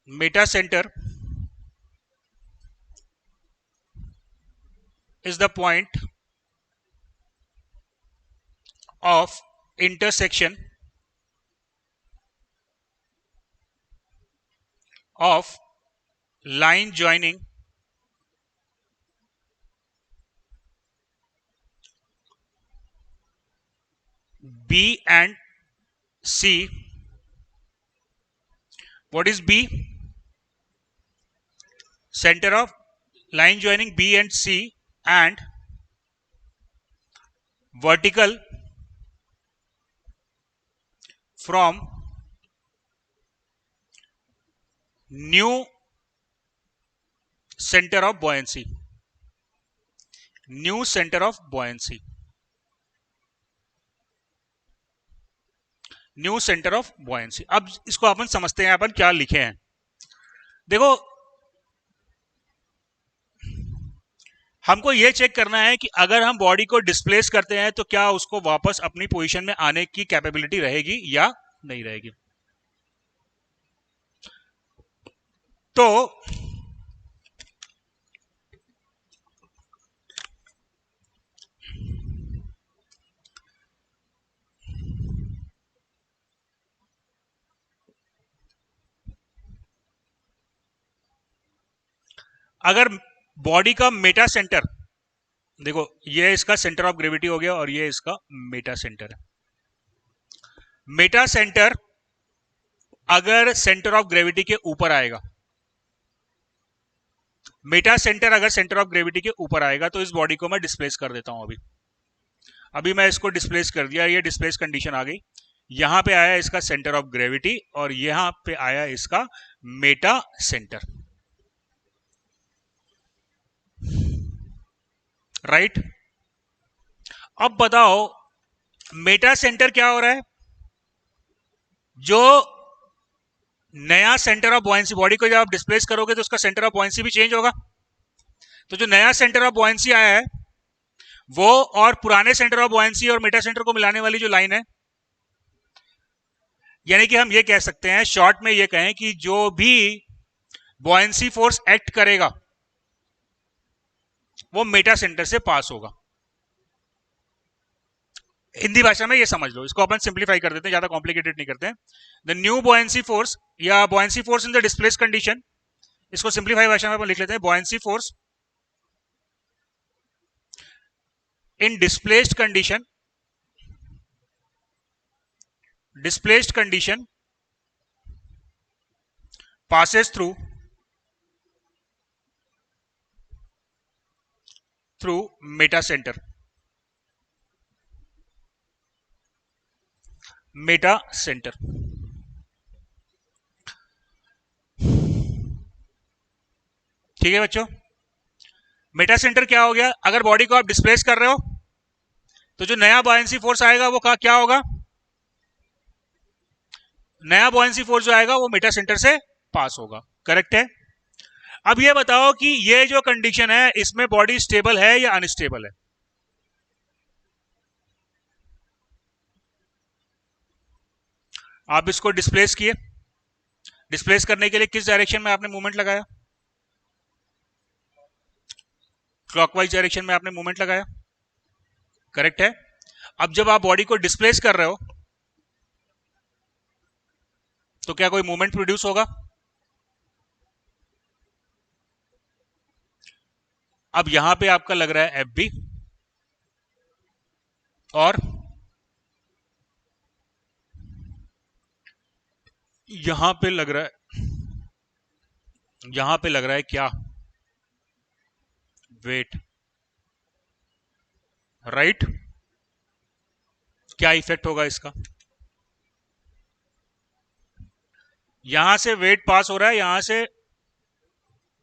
Meta centre is the point of intersection of line joining B and C. What is B? Center of line joining B and C and vertical from new center of buoyancy. New centre of buoyancy, new centre of buoyancy. अब इसको अपन समझते हैं अपन क्या लिखे हैं। देखो हमको यह चेक करना है कि अगर हम बॉडी को डिस्प्लेस करते हैं तो क्या उसको वापस अपनी पोजीशन में आने की कैपेबिलिटी रहेगी या नहीं रहेगी। तो अगर बॉडी का मेटा सेंटर, देखो ये इसका सेंटर ऑफ ग्रेविटी हो गया और ये इसका मेटा सेंटर है। मेटा सेंटर अगर सेंटर ऑफ ग्रेविटी के ऊपर आएगा, मेटा सेंटर अगर सेंटर ऑफ ग्रेविटी के ऊपर आएगा तो इस बॉडी को मैं डिस्प्लेस कर देता हूं। अभी मैं इसको डिस्प्लेस कर दिया, ये डिस्प्लेस कंडीशन आ गई। यहां पे आया इसका सेंटर ऑफ ग्रेविटी और यहां पे आया इसका मेटा सेंटर, राइट। अब बताओ मेटा सेंटर क्या हो रहा है? जो नया सेंटर ऑफ बॉयंसी, बॉडी को जब आप डिस्प्लेस करोगे तो उसका सेंटर ऑफ बॉयंसी भी चेंज होगा। तो जो नया सेंटर ऑफ बॉयंसी आया है वो और पुराने सेंटर ऑफ बॉयंसी और मेटा सेंटर को मिलाने वाली जो लाइन है, यानी कि हम ये कह सकते हैं शॉर्ट में ये कहें कि जो भी बॉयंसी फोर्स एक्ट करेगा वो मेटा सेंटर से पास होगा। हिंदी भाषा में ये समझ लो, इसको अपन सिंप्लीफाई कर देते हैं, ज्यादा कॉम्प्लिकेटेड नहीं करते हैं। द न्यू बॉयंसी फोर्स या buoyancy force in the displace condition, इसको सिंप्लीफाई भाषा में अपन लिख लेते हैं buoyancy force in displaced condition, displaced condition passes through meta center, Meta centre. ठीक है बच्चों, मेटा सेंटर क्या हो गया? अगर बॉडी को आप डिस्प्लेस कर रहे हो तो जो नया बॉयंसी फोर्स आएगा वो क्या होगा? नया बॉयंसी फोर्स जो आएगा वो मेटा सेंटर से पास होगा, करेक्ट है। अब ये बताओ कि ये जो कंडीशन है इसमें बॉडी स्टेबल है या अनस्टेबल है? आप इसको डिस्प्लेस किए, डिस्प्लेस करने के लिए किस डायरेक्शन में आपने मूवमेंट लगाया? क्लॉकवाइज डायरेक्शन में आपने मूवमेंट लगाया, करेक्ट है। अब जब आप बॉडी को डिस्प्लेस कर रहे हो तो क्या कोई मूवमेंट प्रोड्यूस होगा? अब यहां पे आपका लग रहा है एफ बी और यहां पे लग रहा है, यहां पे लग रहा है क्या? Wait, right. क्या इफेक्ट होगा इसका? यहां से वेट पास हो रहा है, यहां से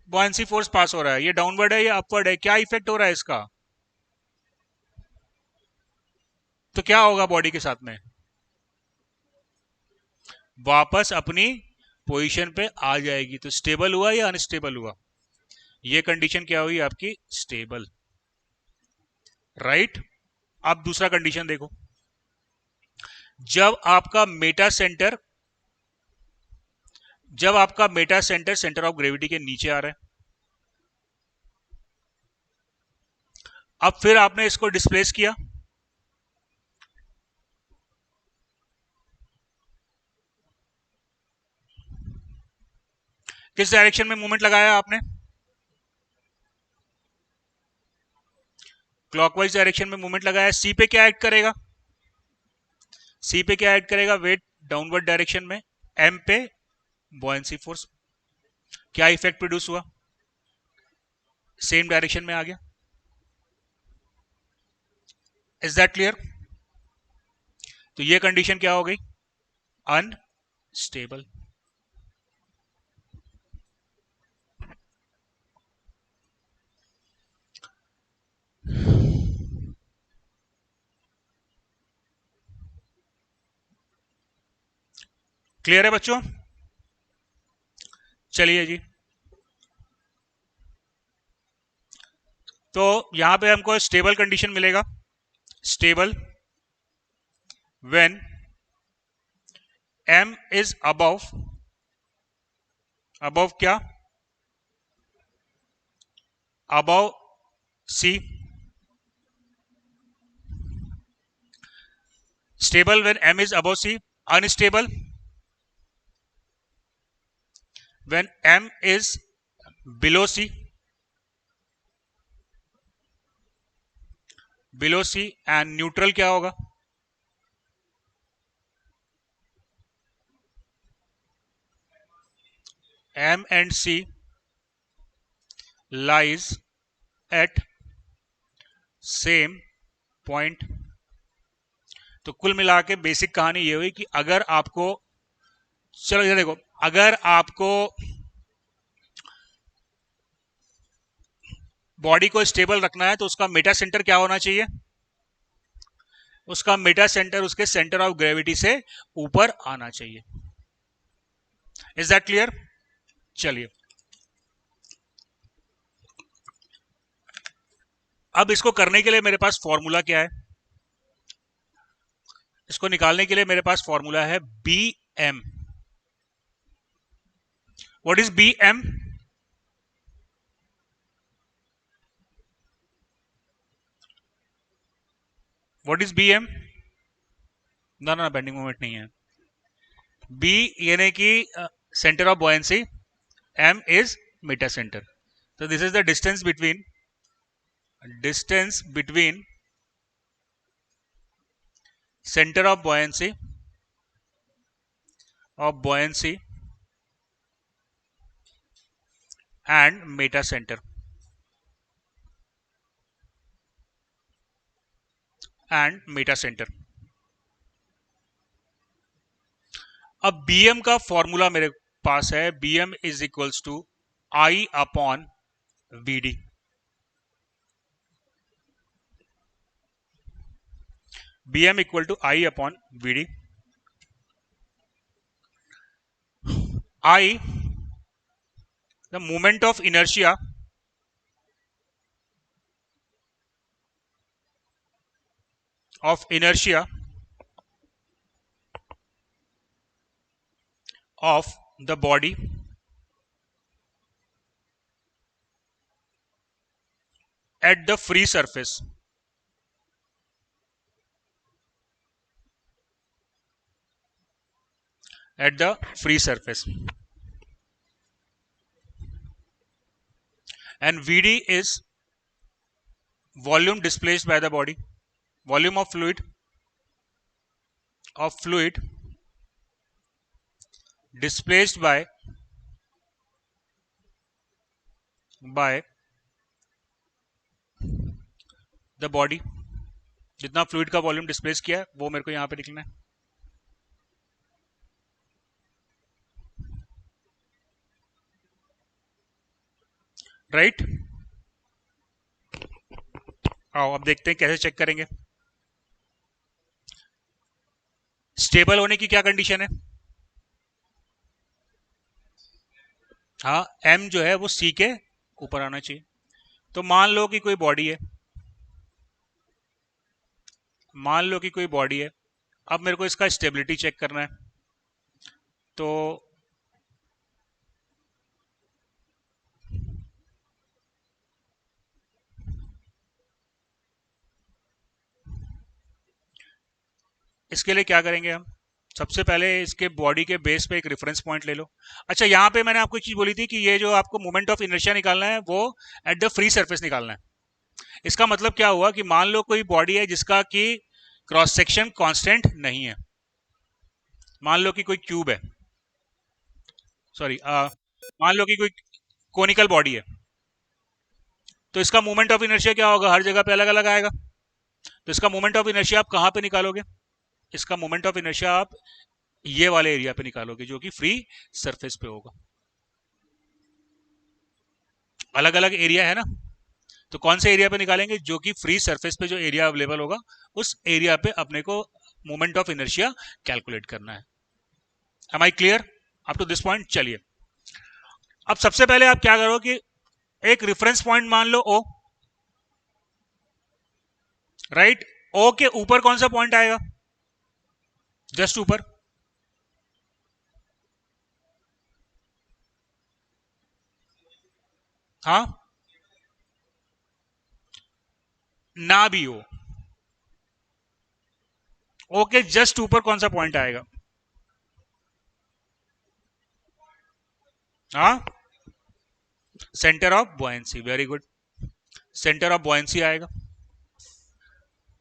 बॉयंसी फोर्स पास हो रहा है, ये डाउनवर्ड है या अपवर्ड है, क्या इफेक्ट हो रहा है इसका, तो क्या होगा बॉडी के साथ में, वापस अपनी पोजीशन पे आ जाएगी। तो स्टेबल हुआ या अनस्टेबल हुआ, ये कंडीशन क्या हुई आपकी, स्टेबल, राइट। अब दूसरा कंडीशन देखो, जब आपका Meta centre centre of gravity के नीचे आ रहा है, अब फिर आपने इसको डिस्प्लेस किया, किस डायरेक्शन में मूवमेंट लगाया आपने, क्लॉकवाइज डायरेक्शन में मूवमेंट लगाया। सी पे क्या ऐड करेगा, वेट डाउनवर्ड डायरेक्शन में, एम पे बॉयंसी फोर्स, क्या इफेक्ट प्रोड्यूस हुआ, सेम डायरेक्शन में आ गया। Is that clear. तो ये कंडीशन क्या हो गई, अनस्टेबल। क्लियर है बच्चों, चलिए जी। तो यहां पे हमको स्टेबल कंडीशन मिलेगा, stable when m is above क्या, above c, stable when m is above c, unstable when m is below c, and neutral क्या होगा, m and c lies at same point. तो कुल मिला के बेसिक कहानी ये हुई कि अगर आपको, चलो इधर देखो, अगर आपको बॉडी को स्टेबल रखना है तो उसका मेटा सेंटर क्या होना चाहिए, उसका मेटा सेंटर उसके सेंटर ऑफ ग्रेविटी से ऊपर आना चाहिए। Is that clear. चलिए, अब इसको करने के लिए मेरे पास फॉर्मूला क्या है, इसको निकालने के लिए मेरे पास फॉर्मूला है B M. What is B M, what is B M, ना ना बेंडिंग मोमेंट नहीं है, बी यानी कि centre of buoyancy, M is meta centre. तो this is the distance between centre of buoyancy and meta center अब bm का फॉर्मूला मेरे पास है, bm is equals to I upon vd। bm equal to I upon vd। I, the moment of inertia of the body at the free surface, and vd is volume displaced by the body, volume of fluid displaced by the body। जितना fluid का volume displace किया है वो मेरे को यहां पे लिखना है। राइट। आओ अब देखते हैं कैसे चेक करेंगे। स्टेबल होने की क्या कंडीशन है? हाँ, एम जो है वो सी के ऊपर आना चाहिए। तो मान लो कि कोई बॉडी है, मान लो कि कोई बॉडी है। अब मेरे को इसका स्टेबिलिटी चेक करना है। तो इसके लिए क्या करेंगे हम? सबसे पहले इसके बॉडी के बेस पे एक रेफरेंस पॉइंट ले लो। अच्छा, यहाँ पे मैंने आपको एक चीज बोली थी कि ये जो आपको मोमेंट ऑफ इनर्शिया निकालना है वो एट द फ्री सरफेस निकालना है। इसका मतलब क्या हुआ कि मान लो कोई बॉडी है जिसका कि क्रॉस सेक्शन कांस्टेंट नहीं है। मान लो कि कोई क्यूब है, सॉरी, मान लो कि कोई कोनिकल बॉडी है। तो इसका मोमेंट ऑफ इनर्शिया क्या होगा? हर जगह पे अलग अलग आएगा। तो इसका मोमेंट ऑफ इनर्शिया आप कहां पे निकालोगे? इसका मोमेंट ऑफ इनर्शिया आप ये वाले एरिया पे निकालोगे जो कि फ्री सरफेस पे होगा। अलग अलग एरिया है ना, तो कौन से एरिया पे निकालेंगे? जो कि फ्री सरफेस पे जो एरिया अवेलेबल होगा उस एरिया पे अपने को मोमेंट ऑफ इनर्शिया कैलकुलेट करना है। Am I clear up to this point? चलिए, अब सबसे पहले आप क्या करो कि एक रेफरेंस पॉइंट मान लो ओ, राइट। ओ के ऊपर कौन सा पॉइंट आएगा? जस्ट ऊपर। हाँ, ना भी हो, ओ के जस्ट ऊपर कौन सा पॉइंट आएगा? हाँ, centre of buoyancy, very good. Centre of buoyancy आएगा।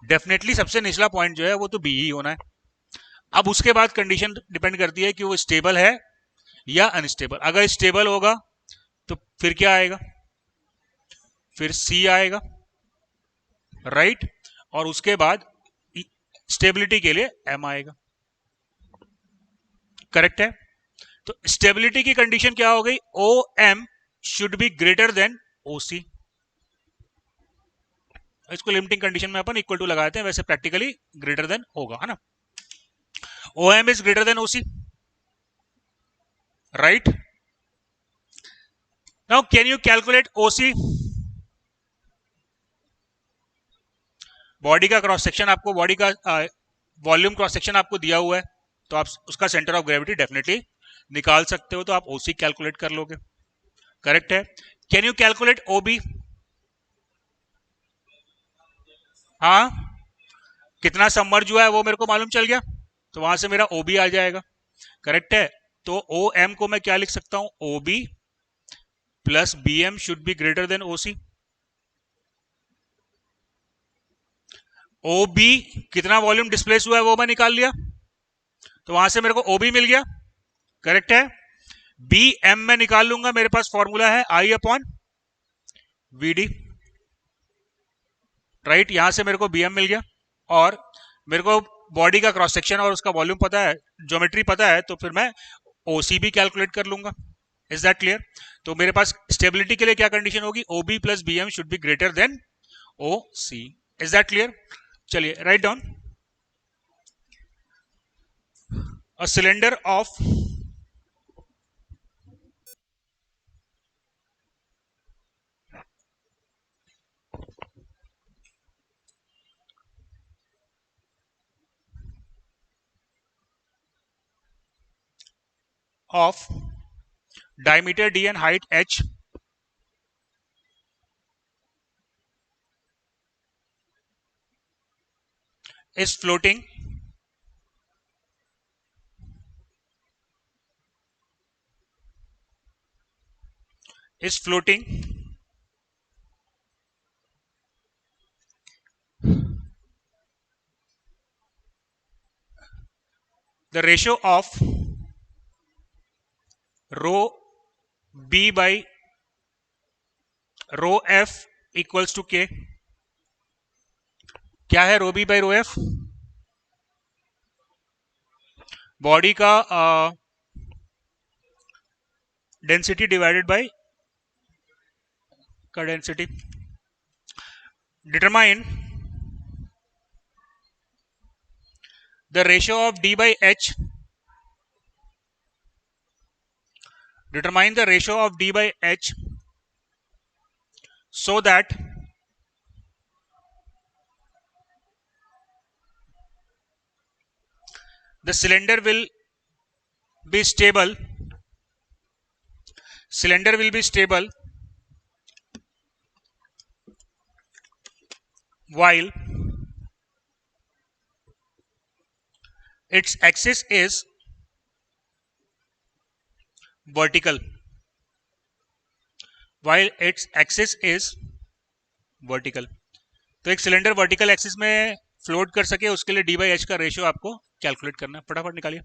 डेफिनेटली सबसे निचला पॉइंट जो है वो तो बी ही होना है। अब उसके बाद कंडीशन डिपेंड करती है कि वो स्टेबल है या अनस्टेबल। अगर स्टेबल होगा तो फिर क्या आएगा? फिर सी आएगा, राइट। और उसके बाद स्टेबिलिटी के लिए एम आएगा। करेक्ट है। तो स्टेबिलिटी की कंडीशन क्या हो गई? O M should be greater than O C. इसको लिमिटिंग कंडीशन में अपन इक्वल टू लगाते हैं, वैसे प्रैक्टिकली ग्रेटर देन होगा, है ना। O M is greater than O C, right. Now can you calculate O C? Body का क्रॉस सेक्शन आपको, बॉडी का वॉल्यूम क्रॉस सेक्शन आपको दिया हुआ है, तो आप उसका सेंटर ऑफ ग्रेविटी डेफिनेटली निकाल सकते हो। तो आप ओसी कैलकुलेट कर लोगे, करेक्ट है। कैन यू कैलकुलेट ओबी? हाँ, कितना सबमर्ज हुआ है वो मेरे को मालूम चल गया, तो वहां से मेरा ओबी आ जाएगा, करेक्ट है। तो ओ एम को मैं क्या लिख सकता हूं? O B plus B M should be greater than O C. O B कितना वॉल्यूम डिस्प्लेस हुआ है वो मैं निकाल लिया, तो वहां से मेरे को ओबी मिल गया, करेक्ट है। बी एम में निकाल लूंगा, मेरे पास फॉर्मूला है आई अपॉन वी डी, राइट। यहां से मेरे को बी एम मिल गया, और मेरे को बॉडी का क्रॉस सेक्शन और उसका वॉल्यूम पता है, ज्योमेट्री पता है, तो फिर मैं ओ सी भी कैलकुलेट कर लूंगा। Is that clear? तो मेरे पास स्टेबिलिटी के लिए क्या कंडीशन होगी? O B plus B M should be greater than O C. Is that clear? चलिए, right down. A cylinder of diameter d and height h is floating is floating the ratio of rho b by rho f equals to k। क्या है rho B by rho F? Body का density divided by का density. Determine the ratio of d by h. Determine the ratio of d by h so that the cylinder will be stable. Cylinder will be stable while its axis is vertical. While its axis is vertical. तो एक cylinder vertical axis में float कर सके उसके लिए D by H का ratio आपको calculate करना है. फटाफट निकालिए.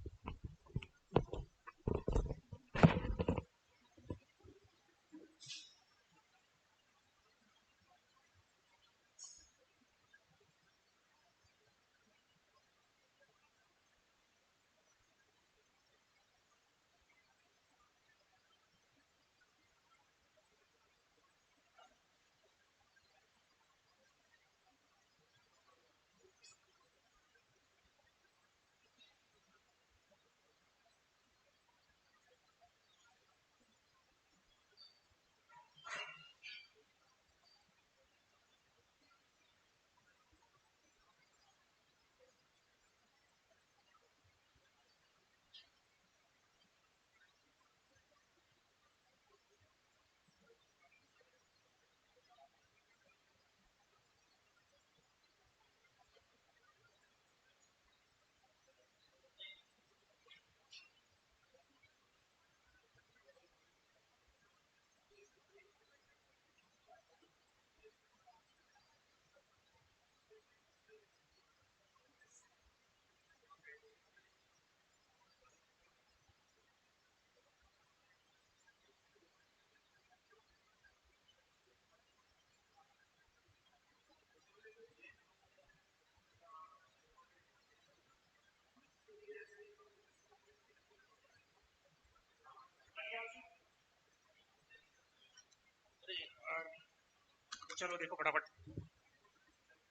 चलो देखो फटाफट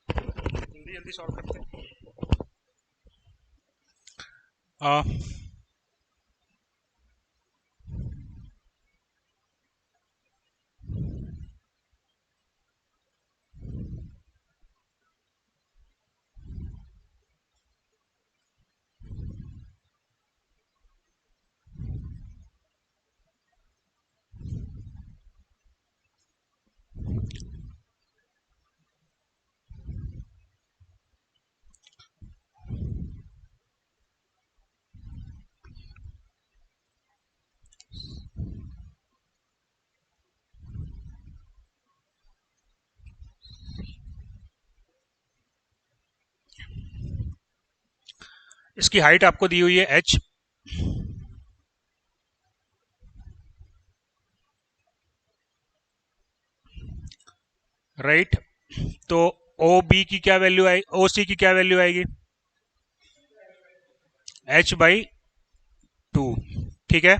जल्दी जल्दी सॉल्व करते हैं. इसकी हाइट आपको दी हुई है h. राइट. तो ओ बी की क्या वैल्यू आएगी, ओ सी की क्या वैल्यू आएगी, h बाई 2. ठीक है.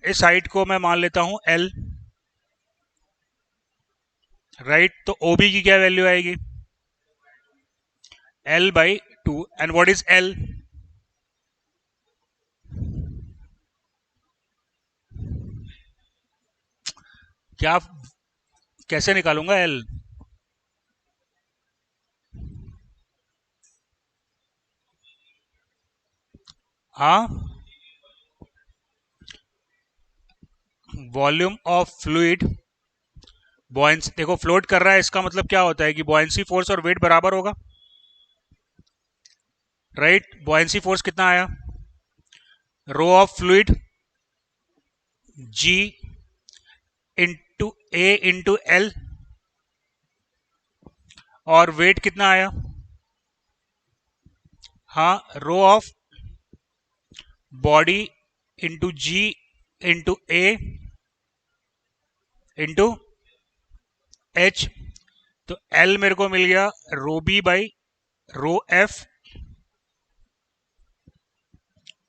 इस हाइट को मैं मान लेता हूं l. राइट. तो ओ बी की क्या वैल्यू आएगी, l by 2. And what is l, क्या कैसे निकालूंगा l. हाँ, वॉल्यूम ऑफ फ्लूइड. बॉयंसी देखो फ्लोट कर रहा है, इसका मतलब क्या होता है कि बॉयंसी फोर्स और वेट बराबर होगा. राइट. बॉयंसी फोर्स कितना आया, rho of fluid g into A into L. और वेट कितना आया, हाँ, rho of body into g into A into H. तो एल मेरे को मिल गया rho B by rho F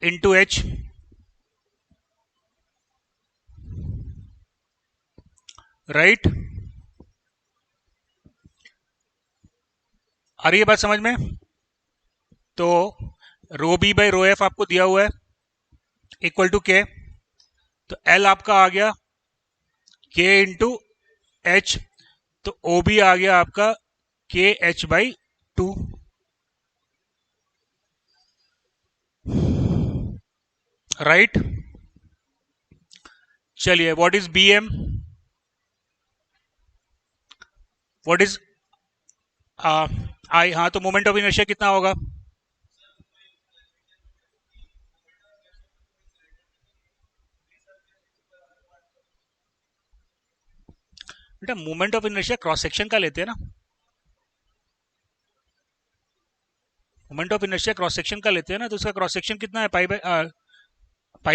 into H. Right. आ रही है बात समझ में? तो rho B by rho F आपको दिया हुआ है इक्वल टू के, तो एल आपका आ गया के इंटू एच, तो ओ बी आ गया आपका के एच बाई 2। राइट। चलिए, what is B M, what is I, हाँ, तो मोमेंट ऑफ इनर्शिया कितना होगा? बेटा moment of inertia cross section का लेते हैं ना, moment of inertia cross section का लेते हैं ना, तो उसका क्रॉस सेक्शन कितना है? पाई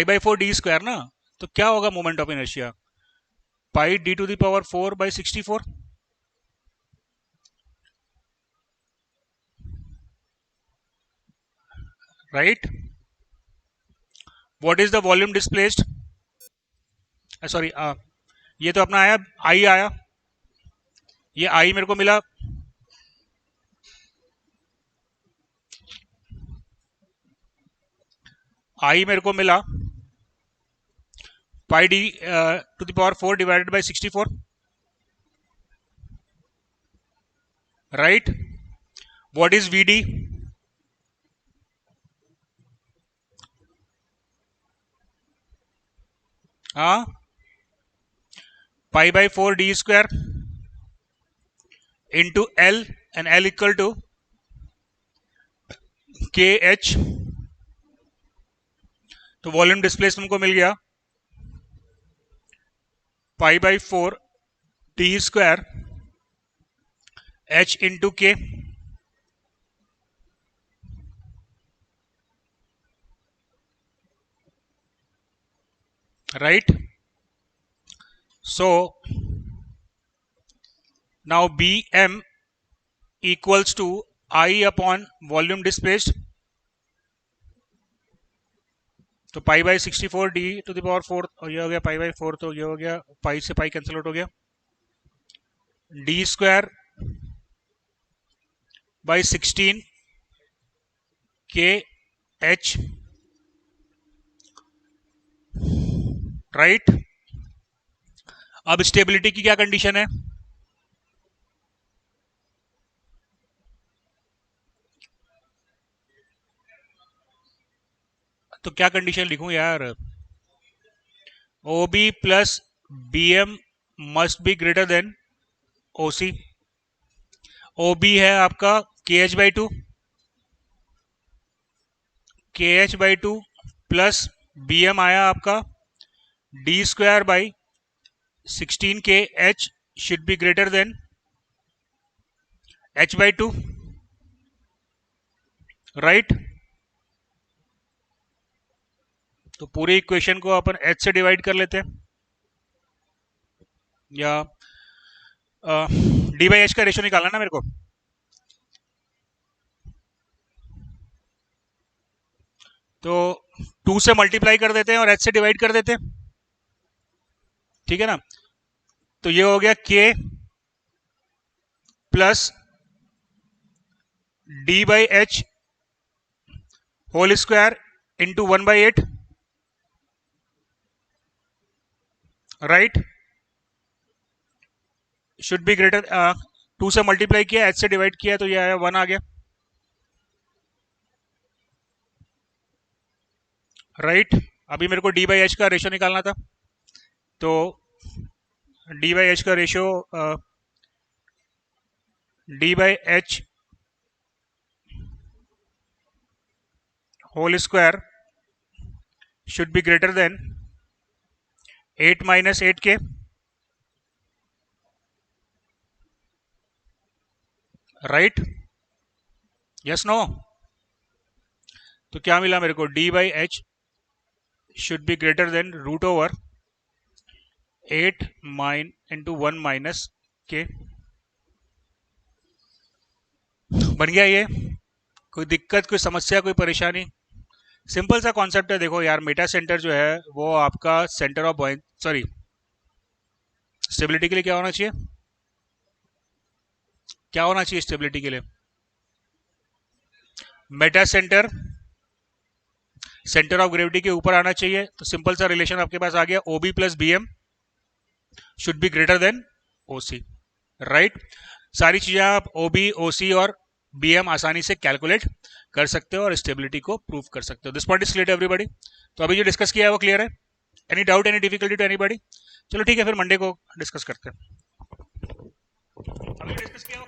बाई 4 डी स्क्वायर ना। तो क्या होगा moment of inertia? Pi D to the power 4 by 64। Right. What is the volume displaced? Sorry, ये तो अपना आया, आई आया, ये आई मेरे को मिला, आई मेरे को मिला pi D to the power 4 divided by 64। Right. What is V D? हाँ, pi by 4 D square into L, and L equal to K H. तो वॉल्यूम डिस्प्लेस तुमको मिल गया pi by 4 T square H into K. Right. So now B M equals to I upon volume displaced, तो pi by 64 D to the power 4, और ये हो गया pi by 4, तो ये हो गया पाई से पाई कैंसिल आउट हो गया, D square by 16 K H. Right. अब स्टेबिलिटी की क्या कंडीशन है? तो क्या कंडीशन लिखूं यार? O B plus B M must be greater than O C. O B है आपका K H by 2, K H by 2 plus B M आया आपका D square by 16 K H should be greater than H by 2। Right. तो पूरी equation को अपन H से divide कर लेते हैं, या डी बाई एच का रेशियो निकालना ना मेरे को। तो 2 से मल्टीप्लाई कर देते हैं और एच से डिवाइड कर देते हैं, ठीक है ना। तो ये हो गया K plus D by H whole square into 1/8। Right. Should be greater, 2 से मल्टीप्लाई किया, एच से डिवाइड किया, तो ये आया 1 आ गया। राइट। अभी मेरे को डी बाई एच का रेशियो निकालना था, तो डी बाई एच का ratio D by H whole square should be greater than 8 minus 8 K. Right. Yes no? तो क्या मिला मेरे को? D by H should be greater than root over 8 mine into 1 minus K. बन गया ये? कोई दिक्कत, कोई समस्या, कोई परेशानी? सिंपल सा कॉन्सेप्ट है। देखो यार, मेटा सेंटर जो है वो आपका सेंटर ऑफ सॉरी स्टेबिलिटी के लिए क्या होना चाहिए, क्या होना चाहिए स्टेबिलिटी के लिए? Meta centre centre of gravity के ऊपर आना चाहिए। तो सिंपल सा रिलेशन आपके पास आ गया, OB plus BM should be greater then OC, right. सारी चीजें आप OB, OC और BM आसानी से कैलकुलेट कर सकते हो और स्टेबिलिटी को प्रूव कर सकते हो। This point is clear everybody? तो अभी जो डिस्कस किया है वो क्लियर है? Any doubt, any difficulty to anybody? चलो ठीक है, फिर मंडे को डिस्कस करते हैं। अभी डिस्कस किया वो